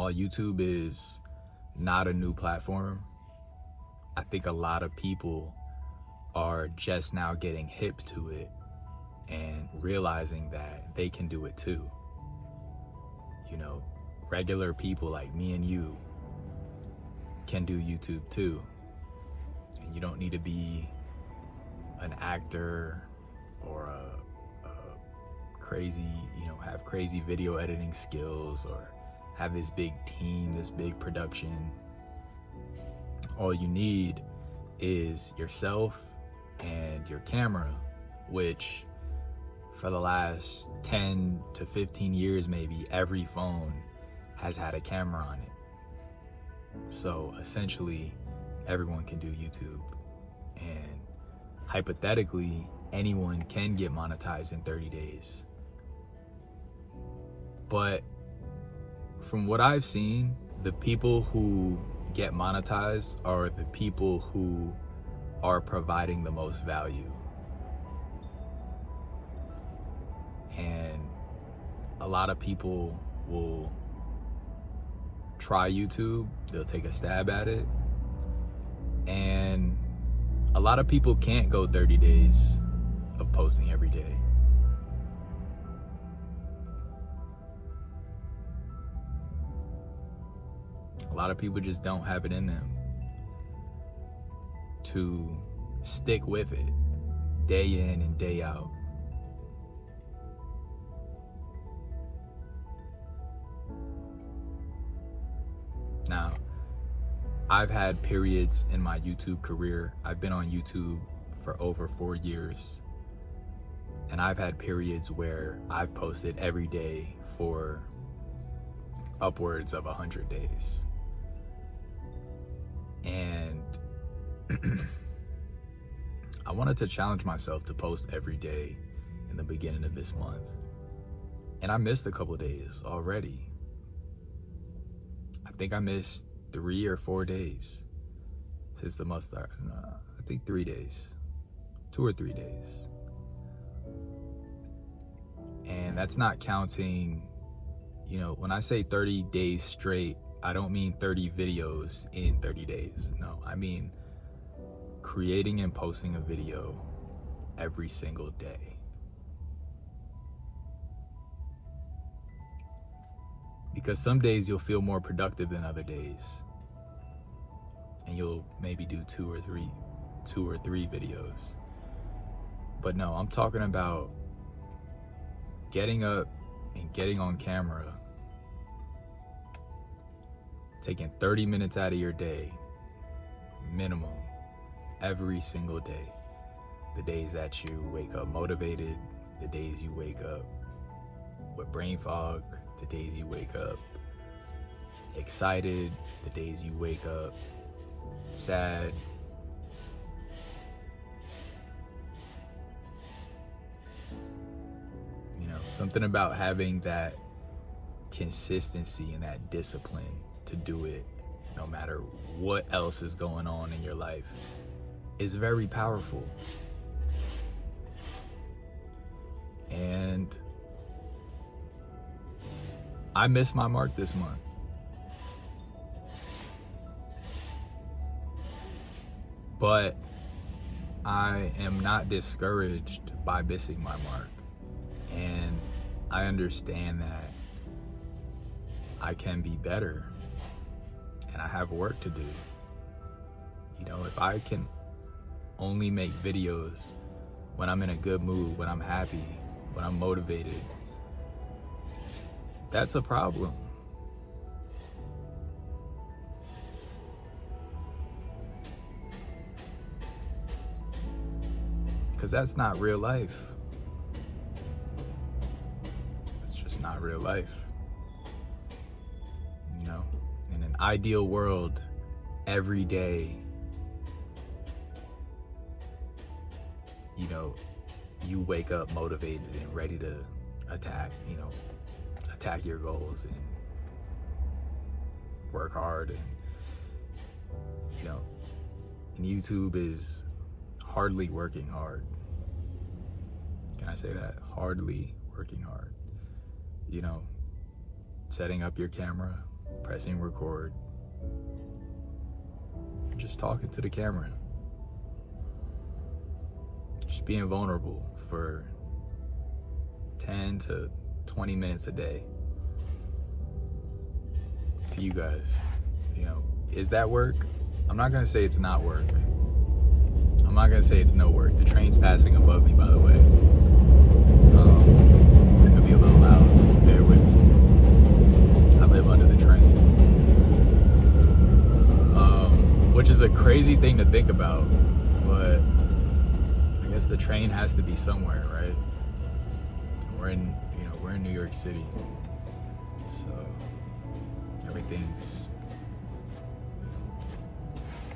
while YouTube is not a new platform, I think a lot of people are just now getting hip to it and realizing that they can do it too. You know, regular people like me and you can do YouTube too. And you don't need to be an actor or a crazy, have crazy video editing skills or have this big team, this big production. All you need is yourself and your camera, which for the last 10 to 15 years, maybe every phone has had a camera on it. So essentially, everyone can do YouTube. And hypothetically, anyone can get monetized in 30 days. But from what I've seen, the people who get monetized are the people who are providing the most value. And a lot of people will try YouTube, they'll take a stab at it, and a lot of people can't go 30 days of posting every day. A lot of people just don't have it in them to stick with it day in and day out. Now, I've had periods in my YouTube career. I've been on YouTube for over 4 years. And I've had periods where I've posted every day for upwards of 100 days. And I wanted to challenge myself to post every day in the beginning of this month. And I missed a couple days already. I think I missed 3 or 4 days since the month started. I think 3 days, 2 or 3 days. And that's not counting, when I say 30 days straight, I don't mean 30 videos in 30 days. No, I mean creating and posting a video every single day. Because some days you'll feel more productive than other days. And you'll maybe do two or three videos. But no, I'm talking about getting up and getting on camera, taking 30 minutes out of your day, minimum, every single day. The days that you wake up motivated, the days you wake up with brain fog, the days you wake up excited, the days you wake up sad. Something about having that consistency and that discipline to do it no matter what else is going on in your life is very powerful. And I missed my mark this month. But I am not discouraged by missing my mark. And I understand that I can be better and I have work to do. If I can only make videos when I'm in a good mood, when I'm happy, when I'm motivated, that's a problem. Because that's not real life. It's just not real life. In an ideal world, every day, you wake up motivated and ready to attack your goals and work hard. And YouTube is hardly working hard. Can I say that? Hardly working hard. Setting up your camera, pressing record, just talking to the camera, just being vulnerable for 10 to 20 minutes a day to you guys. You know, is that work? I'm not gonna say it's not work. I'm not gonna say it's no work. The train's passing above me, by the way. It's gonna be a little loud. Bear with me. I live under the train. Which is a crazy thing to think about, but I guess the train has to be somewhere, right? We're in New York City, so everything's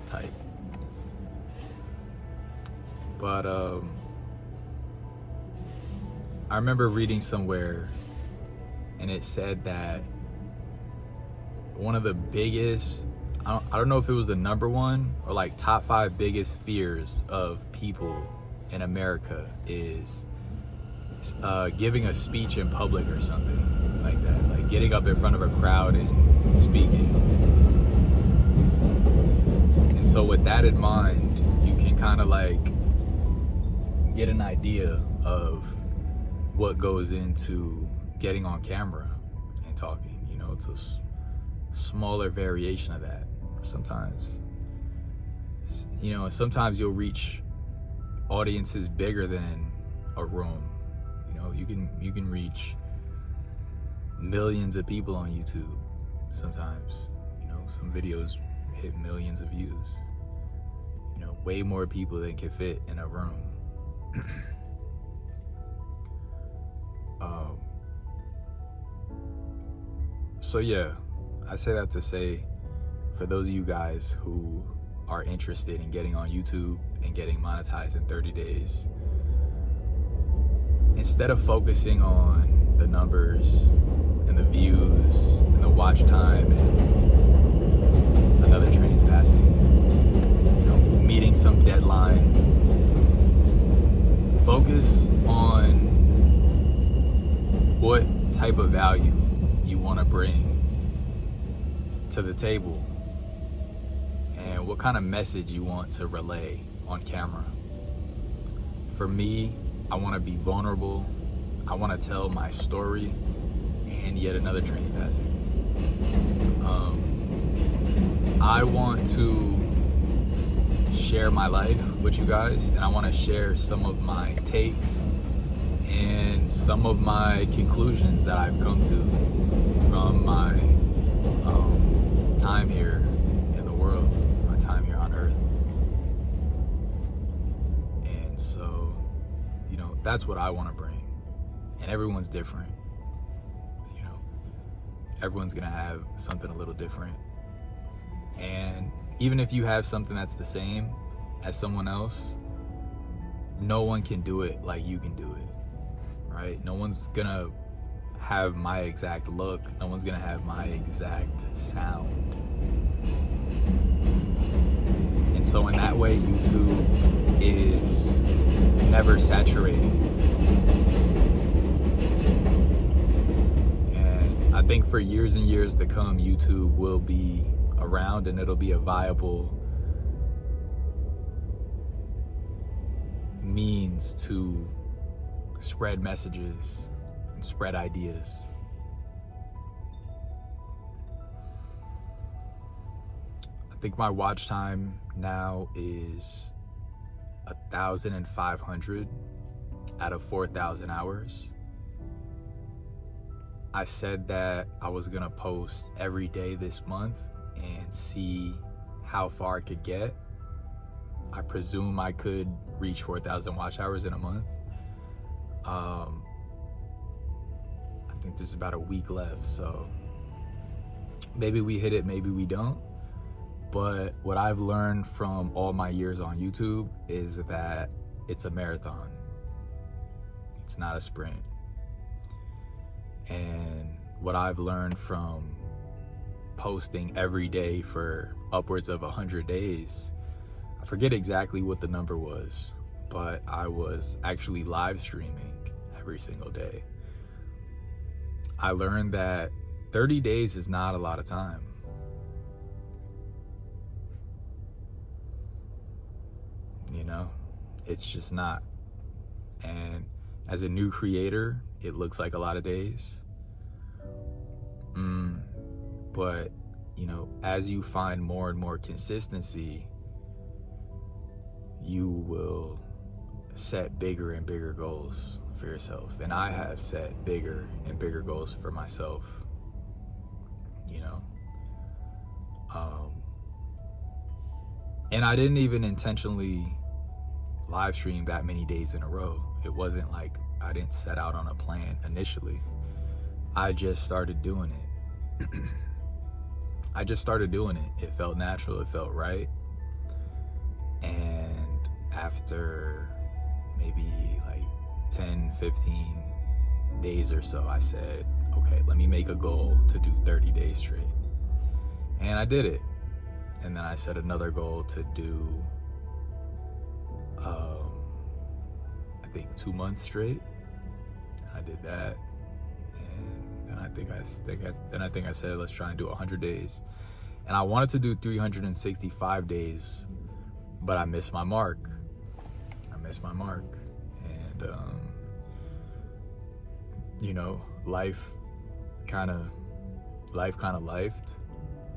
tight. But I remember reading somewhere, and it said that one of the biggest, I don't know if it was the number one or like top 5 biggest fears of people in America is giving a speech in public or something like that, like getting up in front of a crowd and speaking. And so with that in mind, you can kind of like get an idea of what goes into getting on camera and talking. You know, it's a smaller variation of that. Sometimes, you know, sometimes you'll reach audiences bigger than a room. You know, you can reach millions of people on YouTube. Sometimes, you know, some videos hit millions of views. You know, way more people than can fit in a room. So yeah, I say that to say, for those of you guys who are interested in getting on YouTube and getting monetized in 30 days, instead of focusing on the numbers and the views and the watch time and another train's passing, you know, meeting some deadline, focus on what type of value you want to bring to the table and what kind of message you want to relay on camera. For me, I want to be vulnerable. I want to tell my story, and yet another train passing. I want to share my life with you guys, and I want to share some of my takes and some of my conclusions that I've come to from my time here in the world, my time here on Earth. And so, you know, that's what I want to bring. And everyone's different. You know, everyone's gonna have something a little different. And even if you have something that's the same as someone else, no one can do it like you can do it, right? No one's gonna have my exact look. No one's gonna have my exact sound. And so in that way, YouTube is never saturated. And I think for years and years to come, YouTube will be around, and it'll be a viable means to spread messages and spread ideas. I think my watch time now is 1,500 out of 4,000 hours. I said that I was gonna post every day this month and see how far I could get. I presume I could reach 4,000 watch hours in a month. I think there's about a week left, so maybe we hit it, maybe we don't. But what I've learned from all my years on YouTube is that it's a marathon. It's not a sprint. And what I've learned from posting every day for upwards of 100 days, I forget exactly what the number was, but I was actually live streaming every single day. I learned that 30 days is not a lot of time. You know, it's just not. And as a new creator, it looks like a lot of days. But, you know, as you find more and more consistency, you will set bigger and bigger goals for yourself. And I have set bigger and bigger goals for myself, you know. And I didn't even intentionally live stream that many days in a row. It wasn't like I didn't set out on a plan initially. I just started doing it. I just started doing it. It felt natural, it felt right. And after maybe like 10, 15 days or so, I said, okay, let me make a goal to do 30 days straight. And I did it. And then I set another goal to do, I think 2 months straight. I did that. And then I think I said, let's try and do 100 days. And I wanted to do 365 days, but I missed my mark. And, you know, life kind of lifed.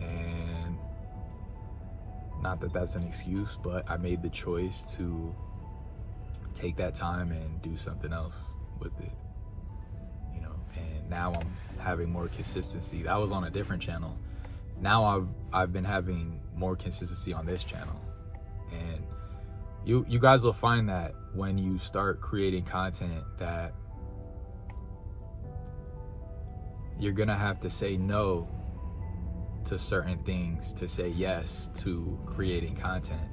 And not that that's an excuse, but I made the choice to take that time and do something else with it, you know. And now I'm having more consistency. That was on a different channel. Now I've been having more consistency on this channel. And you guys will find that when you start creating content that you're gonna have to say no to certain things to say yes to creating content.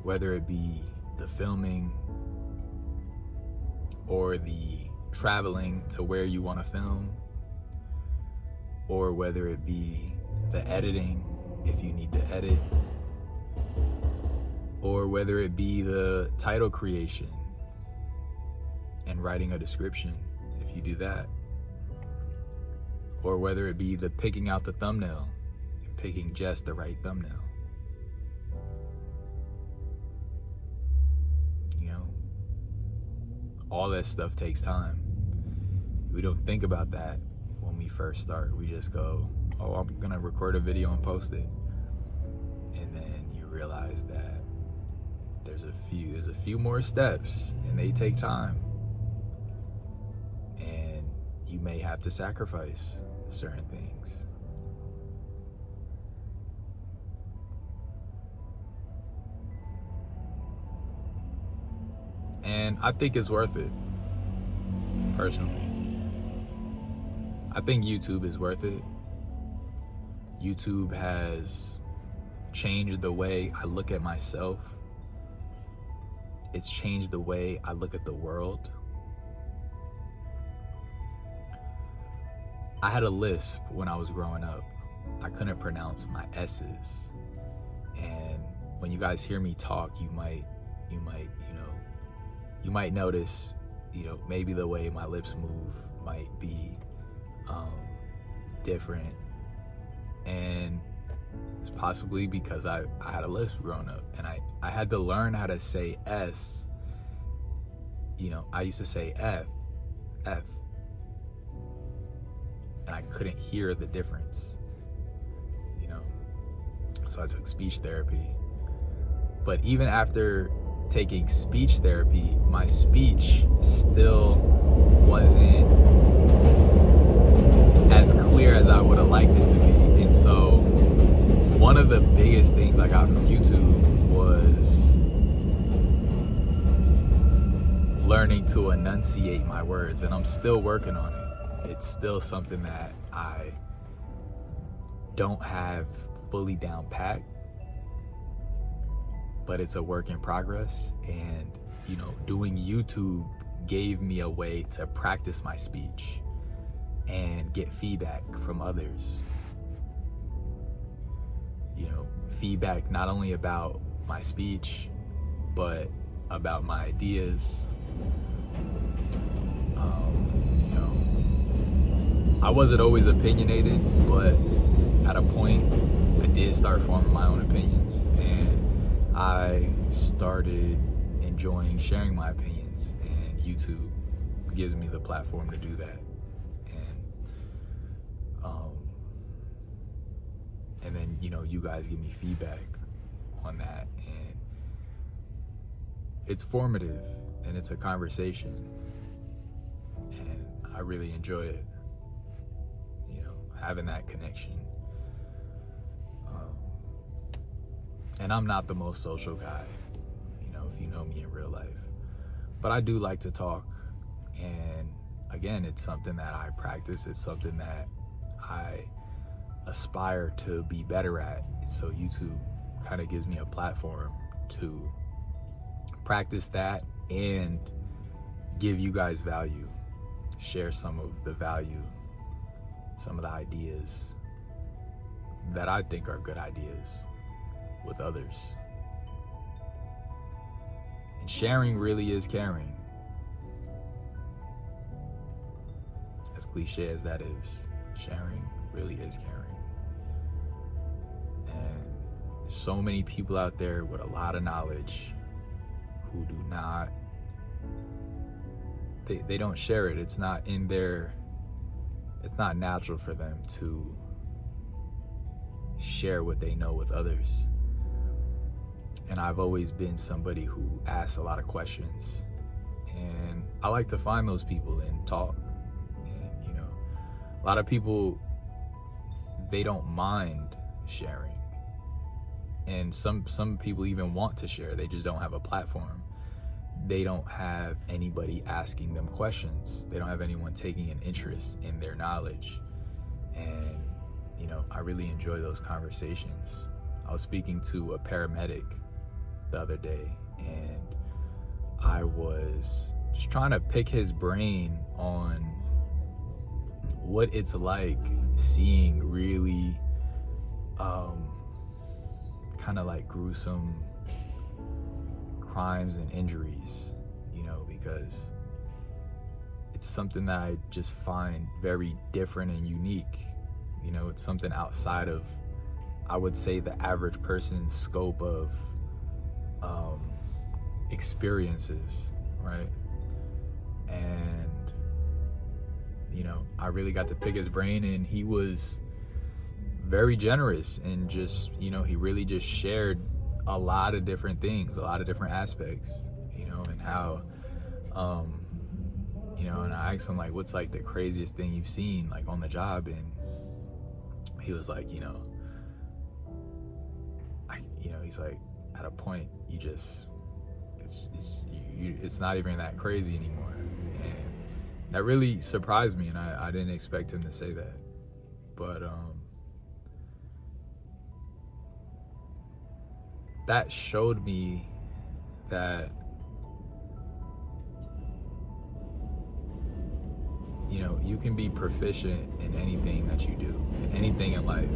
Whether it be the filming or the traveling to where you want to film, or whether it be the editing if you need to edit, or whether it be the title creation and writing a description if you do that, or whether it be the picking out the thumbnail and picking just the right thumbnail. You know, all that stuff takes time. We don't think about that when we first start. We just go, oh, I'm gonna record a video and post it. And then you realize that there's a few more steps, and they take time. And you may have to sacrifice certain things. And I think it's worth it, personally. I think YouTube is worth it. YouTube has changed the way I look at myself. It's changed the way I look at the world. I had a lisp when I was growing up. I couldn't pronounce my S's. And when you guys hear me talk, you might notice, maybe the way my lips move might be different. And it's possibly because I had a lisp growing up, and I had to learn how to say S. I used to say F, and I couldn't hear the difference, so I took speech therapy. But even after taking speech therapy, my speech still wasn't as clear as I would have liked it to be. And so one of the biggest things I got from YouTube was learning to enunciate my words, and I'm still working on it. It's still something that I don't have fully down pat, but it's a work in progress. And doing YouTube gave me a way to practice my speech and get feedback from others. Feedback not only about my speech, but about my ideas, I wasn't always opinionated, but at a point I did start forming my own opinions, and I started enjoying sharing my opinions, and YouTube gives me the platform to do that. And then, you know, you guys give me feedback on that, and it's formative and it's a conversation, and I really enjoy it, you know, having that connection. And I'm not the most social guy, you know, if you know me in real life, but I do like to talk. And again, it's something that I practice. It's something that I aspire to be better at. And so YouTube kind of gives me a platform to practice that and give you guys value, share some of the value, some of the ideas that I think are good ideas with others. And sharing really is caring. As cliche as that is, sharing really is caring. And there's so many people out there with a lot of knowledge who do not, they don't share it. It's not in their, it's not natural for them to share what they know with others. And I've always been somebody who asks a lot of questions, and I like to find those people and talk. And you know, a lot of people, they don't mind sharing, and some people even want to share. They just don't have a platform. They don't have anybody asking them questions. They don't have anyone taking an interest in their knowledge. And you know, I really enjoy those conversations. I was speaking to a paramedic the other day, and I was just trying to pick his brain on what it's like seeing really kind of like gruesome crimes and injuries, you know, because it's something that I just find very different and unique. You know, it's something outside of, I would say, the average person's scope of experiences, right? And you know, I really got to pick his brain, and he was very generous, and just, you know, he really just shared a lot of different things, a lot of different aspects, you know, and how you know, and I asked him, like, what's like the craziest thing you've seen like on the job, and he was like, you know, he's like, at a point you just, it's not even that crazy anymore. And that really surprised me, and I didn't expect him to say that. But that showed me that, you know, you can be proficient in anything that you do, in anything in life.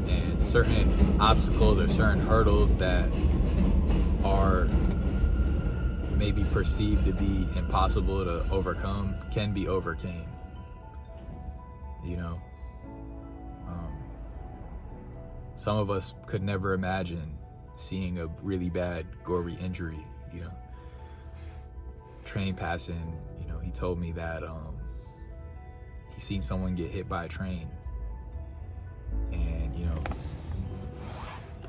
And certain obstacles or certain hurdles that are maybe perceived to be impossible to overcome can be overcame, you know. Some of us could never imagine seeing a really bad gory injury, you know. Train passing, you know, he told me that he seen someone get hit by a train, and you know,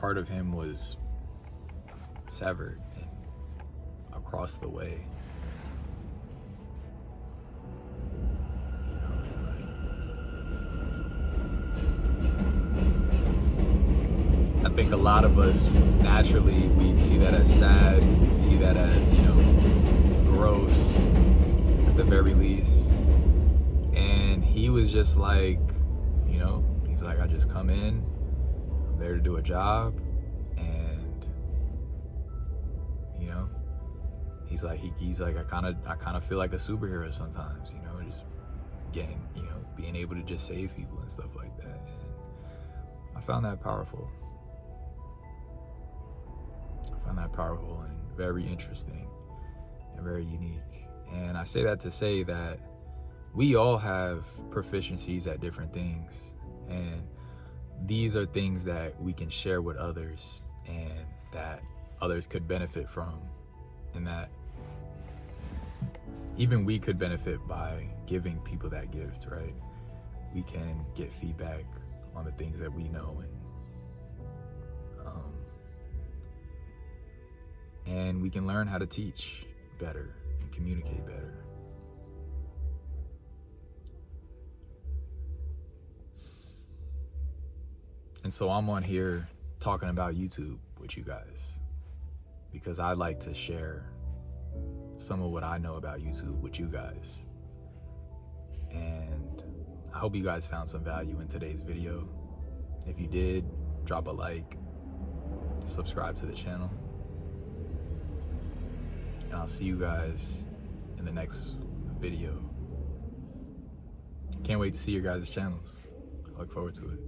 part of him was severed and across the way. You know, and I think a lot of us naturally, we'd see that as sad, we'd see that as, you know, gross at the very least. And he was just like, you know, he's like, I just come in, I'm there to do a job, and you know, he's like, I kind of feel like a superhero sometimes, you know, just getting, you know, being able to just save people and stuff like that. And I found that powerful. And very interesting and very unique. And I say that to say that, we all have proficiencies at different things, and these are things that we can share with others and that others could benefit from, and that even we could benefit by giving people that gift, right? We can get feedback on the things that we know, and we can learn how to teach better and communicate better. And so I'm on here talking about YouTube with you guys because I like to share some of what I know about YouTube with you guys. And I hope you guys found some value in today's video. If you did, drop a like, subscribe to the channel, and I'll see you guys in the next video. Can't wait to see your guys' channels. I look forward to it.